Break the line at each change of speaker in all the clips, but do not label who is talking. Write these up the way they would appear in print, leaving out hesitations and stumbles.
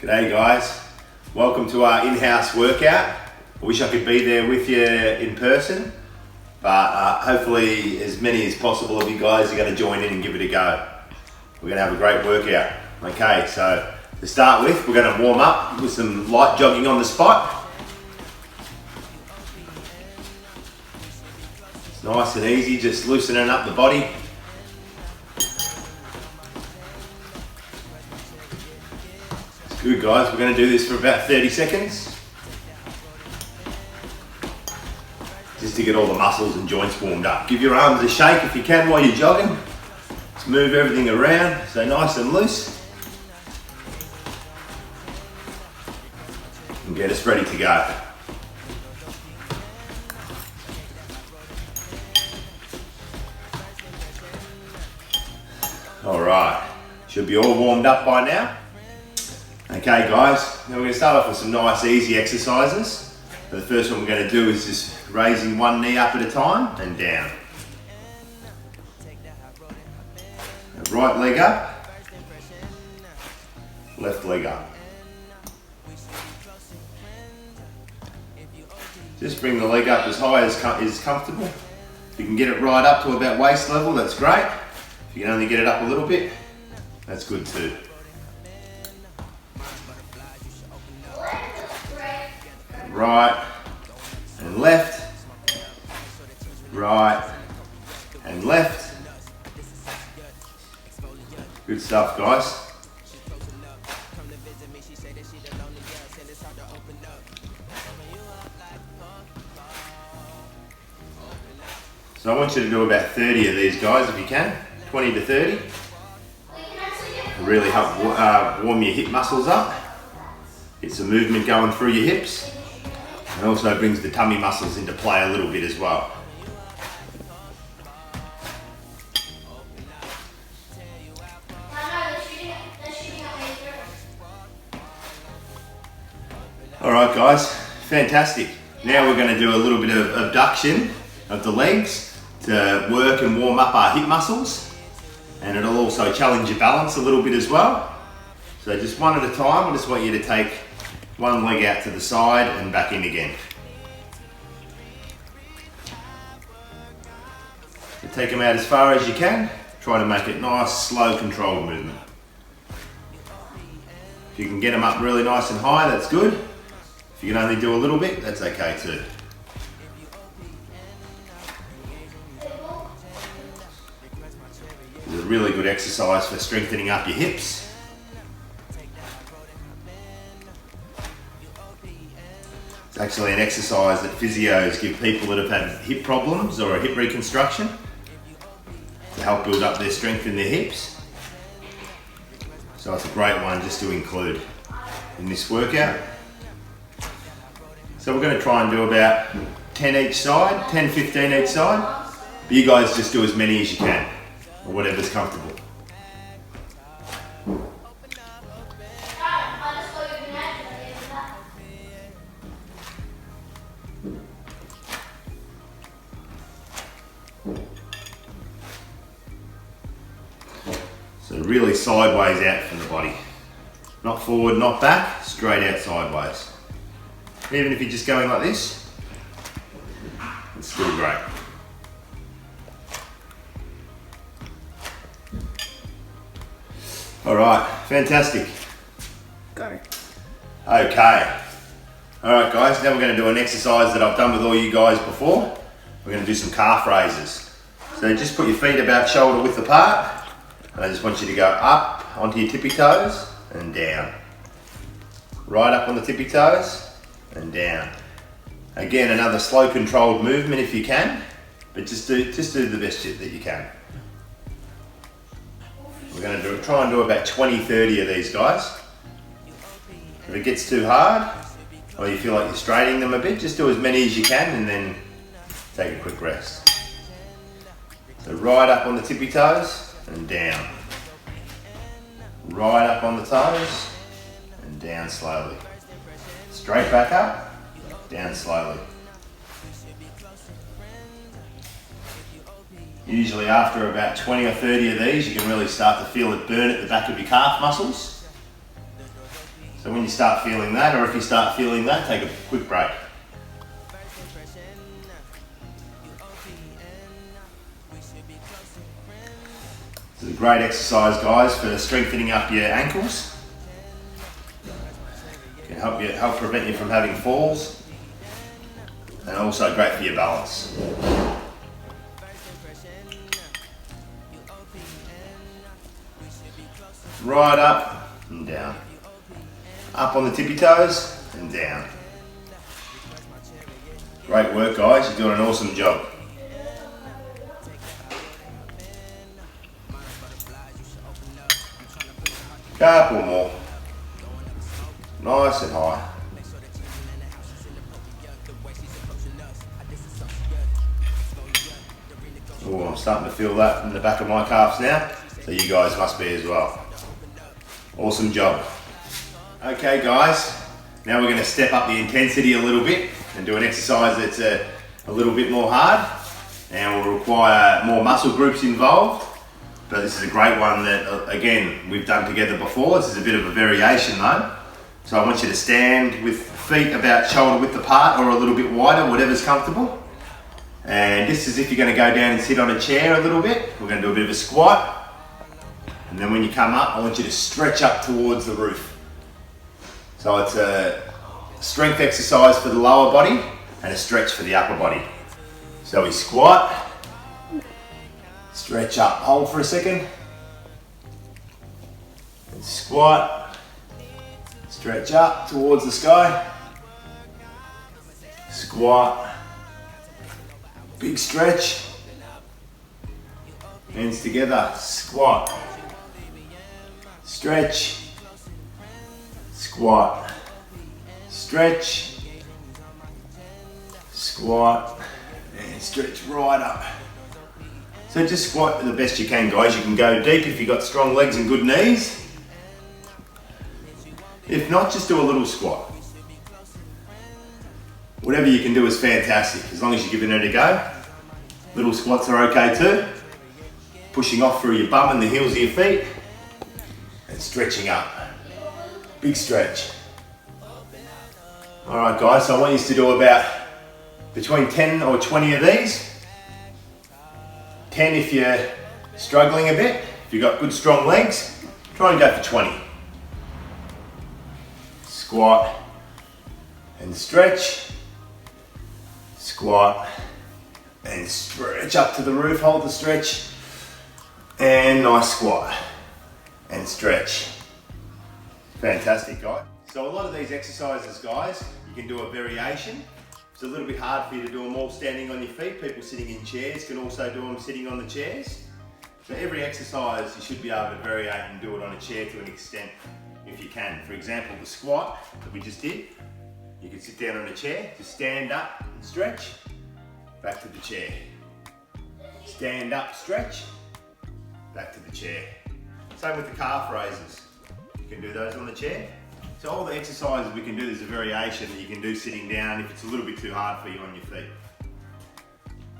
G'day guys, welcome to our in-house workout. I wish I could be there with you in person, but hopefully as many as possible of you guys are going to join in and give it a go. We're going to have a great workout. Okay, so to start with, we're going to warm up with some light jogging on the spot. It's nice and easy, just loosening up the body. Good guys, we're going to do this for about 30 seconds. Just to get all the muscles and joints warmed up. Give your arms a shake if you can while you're jogging. Just move everything around, so nice and loose. And get us ready to go. Alright, should be all warmed up by now. Okay guys, now we're going to start off with some nice easy exercises. So the first one we're going to do is just raising one knee up at a time and down. Right leg up, left leg up. Just bring the leg up as high as is comfortable. If you can get it right up to about waist level, that's great. If you can only get it up a little bit, that's good too. Right and left, right and left. Good stuff guys. So I want you to do about 30 of these guys if you can, 20 to 30. Really help warm your hip muscles up, get some movement going through your hips. It also brings the tummy muscles into play a little bit as well. Alright guys, fantastic. Now we're going to do a little bit of abduction of the legs to work and warm up our hip muscles. And it'll also challenge your balance a little bit as well. So just one at a time, I just want you to take one leg out to the side and back in again. So take them out as far as you can. Try to make it nice, slow, controlled movement. If you can get them up really nice and high, that's good. If you can only do a little bit, that's okay too. This is a really good exercise for strengthening up your hips. It's actually an exercise that physios give people that have had hip problems or a hip reconstruction to help build up their strength in their hips. So it's a great one just to include in this workout. So we're going to try and do about 10 each side, 10, 15 each side. But you guys just do as many as you can, or whatever's comfortable. So really sideways out from the body. Not forward, not back, straight out sideways. Even if you're just going like this, it's still great. Alright, fantastic.
Go.
Okay. Alright guys, now we're going to do an exercise that I've done with all you guys before. We're going to do some calf raises. So just put your feet about shoulder width apart. And I just want you to go up onto your tippy toes and down. Right up on the tippy toes and down. Again, another slow controlled movement if you can, but just do the best that you can. We're going to try and do about 20, 30 of these guys. If it gets too hard, or you feel like you're straining them a bit, just do as many as you can and then take a quick rest. So right up on the tippy toes and down. Right up on the toes and down slowly. Straight back up, down slowly. Usually after about 20 or 30 of these, you can really start to feel it burn at the back of your calf muscles. So when you start feeling that, or if you start feeling that, take a quick break. This is a great exercise, guys, for strengthening up your ankles. It can help prevent you from having falls, and also great for your balance. Right up and down. Up on the tippy toes and down. Great work, guys. You're doing an awesome job. Couple more. Nice and high. Oh, I'm starting to feel that in the back of my calves now. So you guys must be as well. Awesome job. Okay, guys. Now we're going to step up the intensity a little bit and do an exercise that's a little bit more hard and will require more muscle groups involved. But this is a great one that, again, we've done together before. This is a bit of a variation though. So I want you to stand with feet about shoulder width apart or a little bit wider, whatever's comfortable. And this is if you're going to go down and sit on a chair a little bit. We're going to do a bit of a squat. And then when you come up, I want you to stretch up towards the roof. So it's a strength exercise for the lower body and a stretch for the upper body. So we squat. Stretch up, hold for a second. And squat. Stretch up towards the sky. Squat. Big stretch. Hands together. Squat. Stretch. Squat. Stretch. Squat. And stretch right up. So just squat the best you can, guys. You can go deep if you've got strong legs and good knees. If not, just do a little squat. Whatever you can do is fantastic, as long as you're giving it a go. Little squats are okay too. Pushing off through your bum and the heels of your feet. And stretching up. Big stretch. Alright guys, so I want you to do about between 10 or 20 of these. 10 if you're struggling a bit. If you've got good strong legs, try and go for 20. Squat and stretch. Squat and stretch up to the roof, hold the stretch. And nice squat and stretch. Fantastic, guys. So a lot of these exercises, guys, you can do a variation. It's a little bit hard for you to do them all standing on your feet. People sitting in chairs can also do them sitting on the chairs. So every exercise you should be able to vary and do it on a chair to an extent if you can. For example, the squat that we just did, you can sit down on a chair, just stand up and stretch, back to the chair. Stand up, stretch, back to the chair. Same with the calf raises. You can do those on the chair. So all the exercises we can do, there's a variation that you can do sitting down if it's a little bit too hard for you on your feet.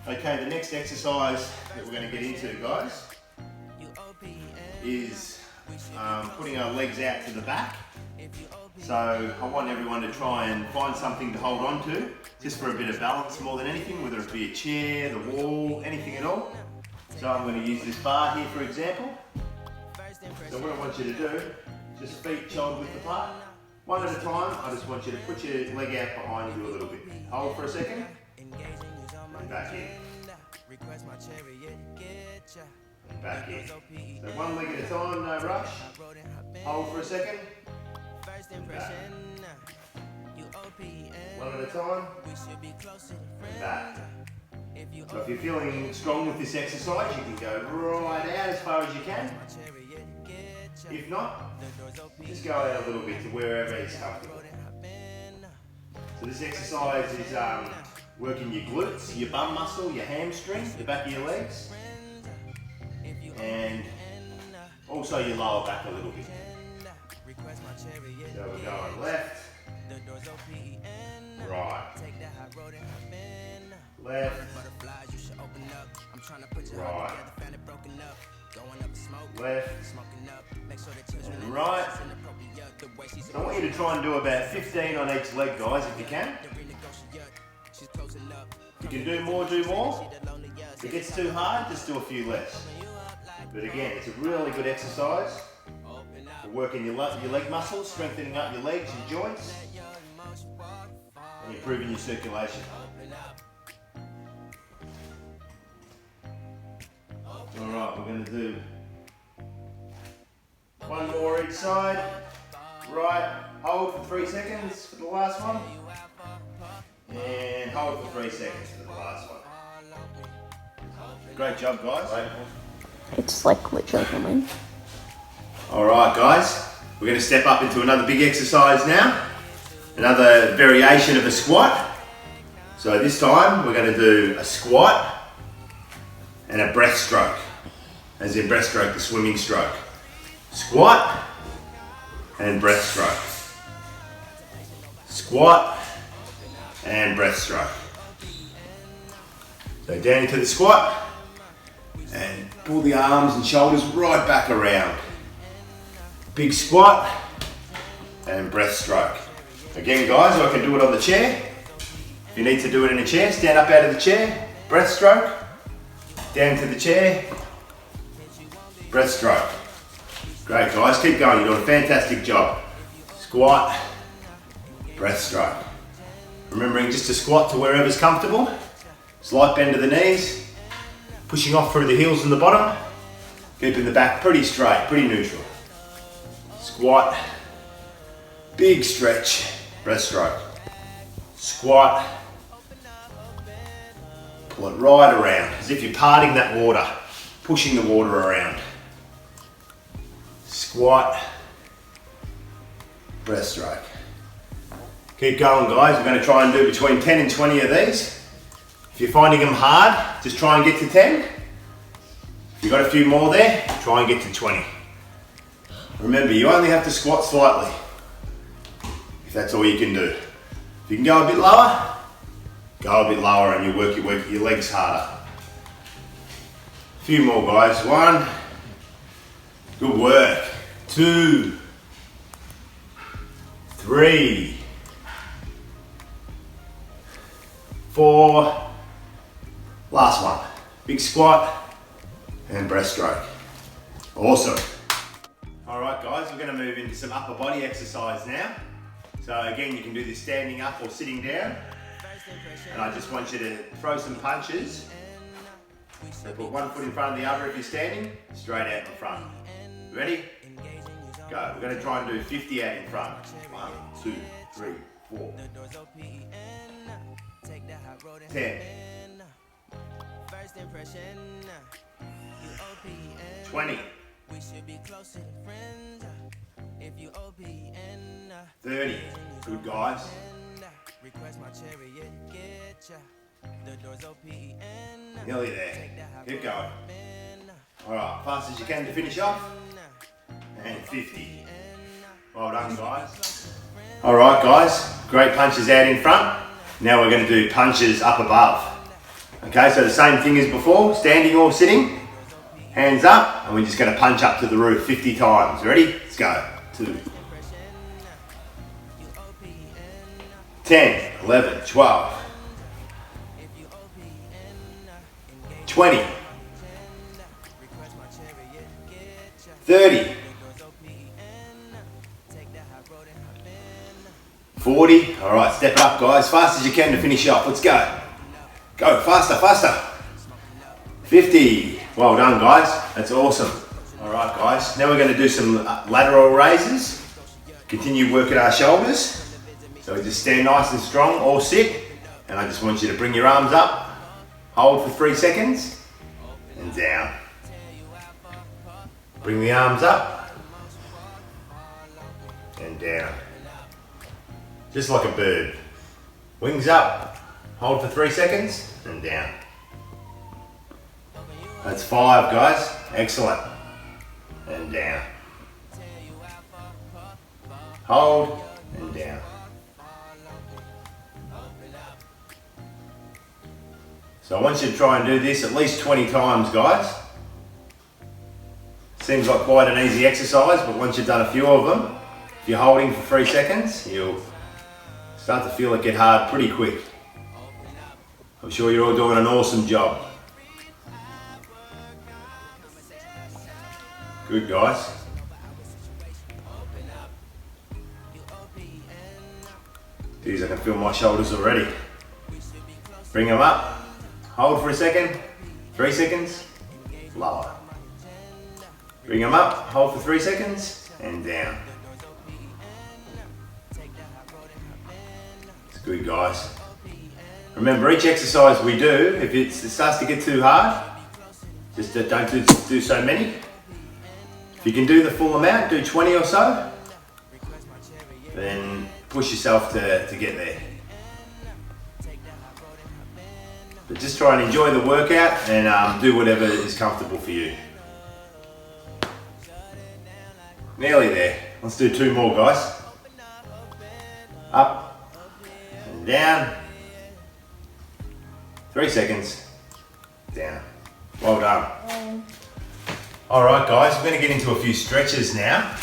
Okay, the next exercise that we're going to get into, guys, is putting our legs out to the back. So I want everyone to try and find something to hold on to, just for a bit of balance more than anything, whether it be a chair, the wall, anything at all. So I'm going to use this bar here for example. So what I want you to do, just feet shoulder width apart. One at a time, I just want you to put your leg out behind you a little bit. Hold for a second, and back in. And back in. So one leg at a time, no rush. Hold for a second, and back. One at a time, and back. So if you're feeling strong with this exercise, you can go right out as far as you can. If not, just go out a little bit to wherever is comfortable. So this exercise is working your glutes, your bum muscle, your hamstring, the back of your legs, and also your lower back a little bit. So we're going left, right, left, right, left, and right. So I want you to try and do about 15 on each leg, guys, if you can. If you can do more, do more. If it gets too hard, just do a few less. But again, it's a really good exercise for working your leg muscles, strengthening up your legs, your joints, and improving your circulation. Alright, we're going to do one more each side. Right, hold for 3 seconds for the last one. And hold for 3 seconds for the last one. Great job, guys.
It's like literally coming.
Alright, guys. We're going to step up into another big exercise now. Another variation of a squat. So this time we're going to do a squat and a breaststroke. As in breaststroke, the swimming stroke. Squat and breaststroke. Squat and breaststroke. So down into the squat and pull the arms and shoulders right back around. Big squat and breaststroke. Again, guys, I can do it on the chair. If you need to do it in a chair, stand up out of the chair, breaststroke, down to the chair, breaststroke. Great, guys, keep going, you're doing a fantastic job. Squat, breaststroke. Remembering just to squat to wherever's comfortable. Slight bend of the knees, pushing off through the heels and the bottom, keeping the back pretty straight, pretty neutral. Squat, big stretch, breaststroke. Squat, pull it right around, as if you're parting that water, pushing the water around. Squat, breaststroke. Keep going, guys. We're going to try and do between 10 and 20 of these. If you're finding them hard, just try and get to 10. If you've got a few more there, try and get to 20. Remember, you only have to squat slightly, if that's all you can do. If you can go a bit lower, go a bit lower and you work your legs harder. A few more, guys. 1, good work. 2, 3, 4, last one. Big squat and breaststroke. Awesome. All right, guys, we're going to move into some upper body exercise now. So again, you can do this standing up or sitting down. And I just want you to throw some punches. So put one foot in front of the other if you're standing, straight out in front. Ready? Go. We're going to try and do 50 out in front. 1, 2, 3, 4. 10. 20. 30. Good, guys. Nearly there. Keep going. Alright, fast as you can to finish off. And 50. Well done, guys. Alright, guys. Great punches out in front. Now we're going to do punches up above. Okay, so the same thing as before, standing or sitting. Hands up, and we're just going to punch up to the roof 50 times. Ready? Let's go. 2. 10, 11, 12. 20. 30. 40. All right, step up, guys. Fast as you can to finish off. Let's go. Go, faster, faster. 50. Well done, guys. That's awesome. All right, guys. Now we're going to do some lateral raises. Continue working our shoulders. So we just stand nice and strong or sit. And I just want you to bring your arms up. Hold for 3 seconds. And down. Bring the arms up. And down. Just like a bird. Wings up. Hold for 3 seconds. And down. That's 5, guys. Excellent. And down. Hold and down. So I want you to try and do this at least 20 times, guys. Seems like quite an easy exercise, but once you've done a few of them, if you're holding for 3 seconds, you'll start to feel it get hard pretty quick. I'm sure you're all doing an awesome job. Good, guys. Geez, I can feel my shoulders already. Bring them up, hold for a second, 3 seconds, lower. Bring them up, hold for 3 seconds, and down. It's good, guys. Remember, each exercise we do, if it starts to get too hard, just don't do so many. If you can do the full amount, do 20 or so, then push yourself to get there. But just try and enjoy the workout and do whatever is comfortable for you. Nearly there. Let's do 2 more, guys. Up and down. 3 seconds. Down. Well done. Alright guys, we're going to get into a few stretches now.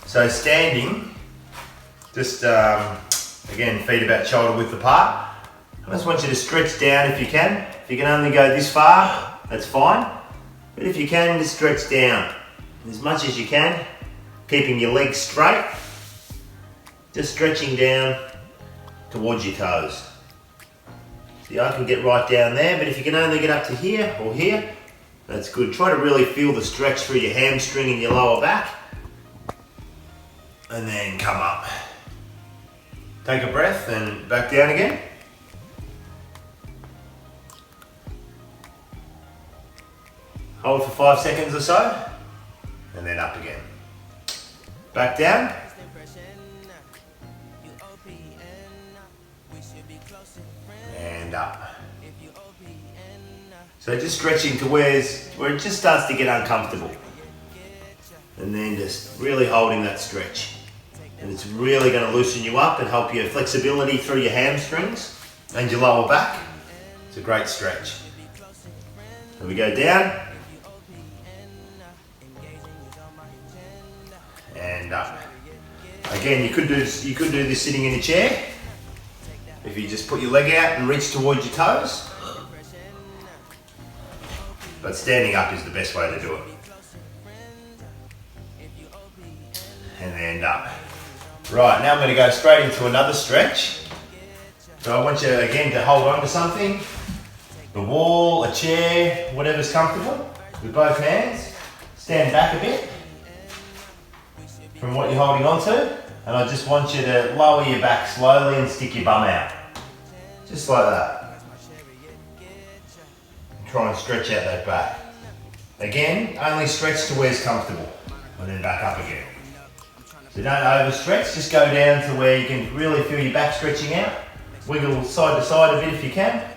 So standing, just again, feet about shoulder width apart. I just want you to stretch down if you can. If you can only go this far, that's fine. But if you can, just stretch down as much as you can, keeping your legs straight. Just stretching down towards your toes. See, I can get right down there, but if you can only get up to here or here, that's good. Try to really feel the stretch through your hamstring and your lower back. And then come up. Take a breath and back down again. Hold for 5 seconds or so, and then up again. Back down. And up. So just stretching to where it just starts to get uncomfortable. And then just really holding that stretch. And it's really going to loosen you up and help your flexibility through your hamstrings and your lower back. It's a great stretch. So we go down. And up. Again, you could do this sitting in a chair. If you just put your leg out and reach towards your toes. But standing up is the best way to do it. And then up. Right, now I'm going to go straight into another stretch. So I want you again to hold on to something. The wall, a chair, whatever's comfortable. With both hands. Stand back a bit from what you're holding on to. And I just want you to lower your back slowly and stick your bum out. Just like that. Try and stretch out that back. Again, only stretch to where it's comfortable. And then back up again. So don't overstretch, just go down to where you can really feel your back stretching out. Wiggle side to side a bit if you can.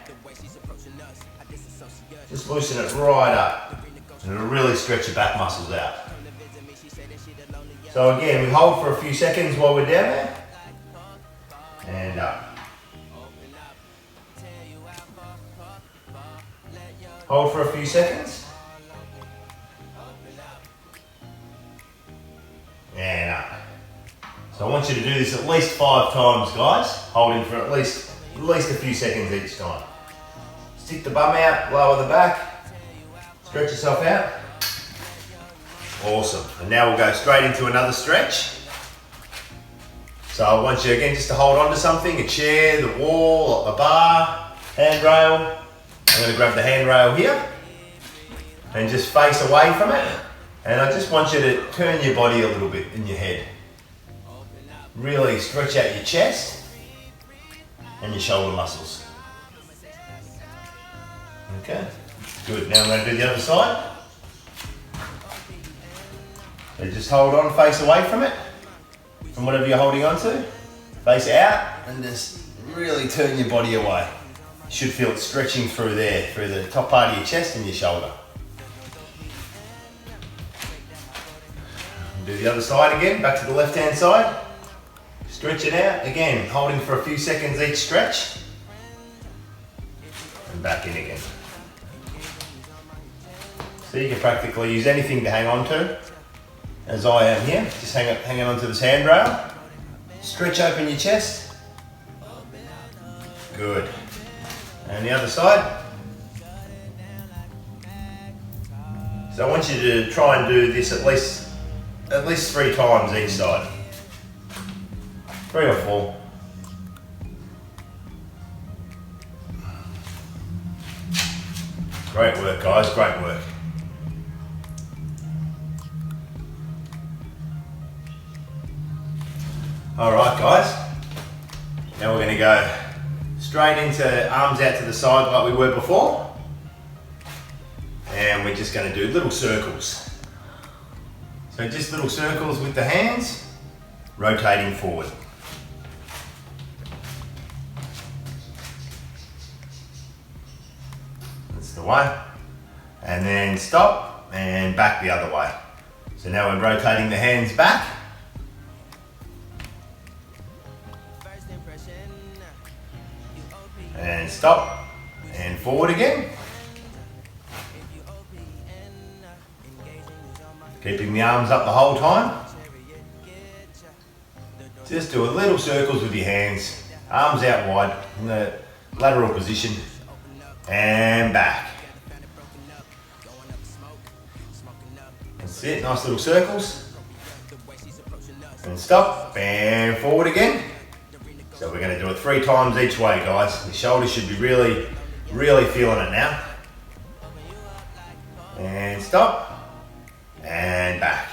Just loosen it right up. And it'll really stretch your back muscles out. So again, we hold for a few seconds while we're down there. And up. Hold for a few seconds. And up. So I want you to do this at least 5 times, guys. Holding for at least a few seconds each time. Stick the bum out, lower the back. Stretch yourself out. Awesome. And now we'll go straight into another stretch. So I want you again just to hold on to something, a chair, the wall, a bar, handrail. I'm going to grab the handrail here and just face away from it. And I just want you to turn your body a little bit in your head. Really stretch out your chest and your shoulder muscles. Okay, good. Now I'm going to do the other side. So just hold on, face away from it, from whatever you're holding on to. Face out and just really turn your body away. You should feel it stretching through there, through the top part of your chest and your shoulder. Do the other side again, back to the left hand side. Stretch it out, again, holding for a few seconds each stretch. And back in again. So you can practically use anything to hang on to, as I am here. Just hanging onto this handrail. Stretch open your chest. Good. And the other side. So I want you to try and do this at least 3 times each side. 3 or 4. Great work, guys, great work. All right, guys. Now we're going to go straight into arms out to the side like we were before. And we're just going to do little circles. So just little circles with the hands, rotating forward. That's the way. And then stop and back the other way. So now we're rotating the hands back. And stop and forward again. Keeping the arms up the whole time. Just do a little circles with your hands, arms out wide in the lateral position, and back. That's it, nice little circles. And stop, and forward again. So we're going to do it 3 times each way, guys. The shoulders should be really, really feeling it now. And stop. And back.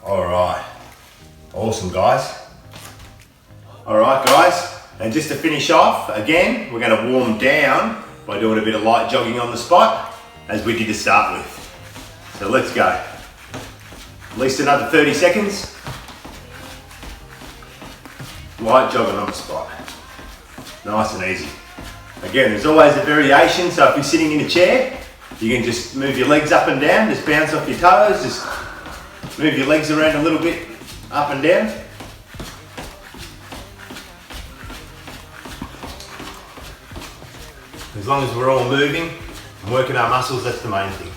All right, awesome, guys. All right, guys, and just to finish off, again, we're going to warm down by doing a bit of light jogging on the spot, as we did to start with. So let's go. At least another 30 seconds. Light jogging on the spot. Nice and easy. Again, there's always a variation, so if you're sitting in a chair, you can just move your legs up and down, just bounce off your toes, just move your legs around a little bit, up and down. As long as we're all moving and working our muscles, that's the main thing.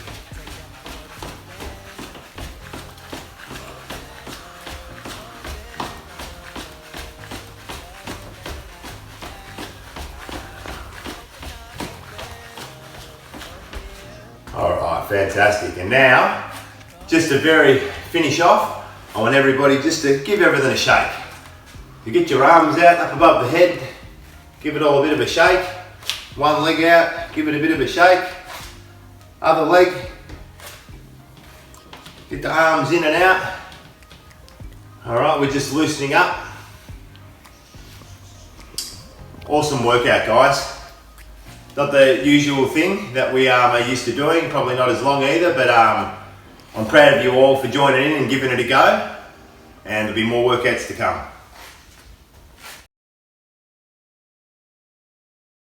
Alright, fantastic. And now, just to very finish off, I want everybody just to give everything a shake. You get your arms out up above the head, give it all a bit of a shake. One leg out, give it a bit of a shake. Other leg, get the arms in and out. Alright, we're just loosening up. Awesome workout, guys. Not the usual thing that we are used to doing, probably not as long either, but I'm proud of you all for joining in and giving it a go, and there'll be more workouts to come.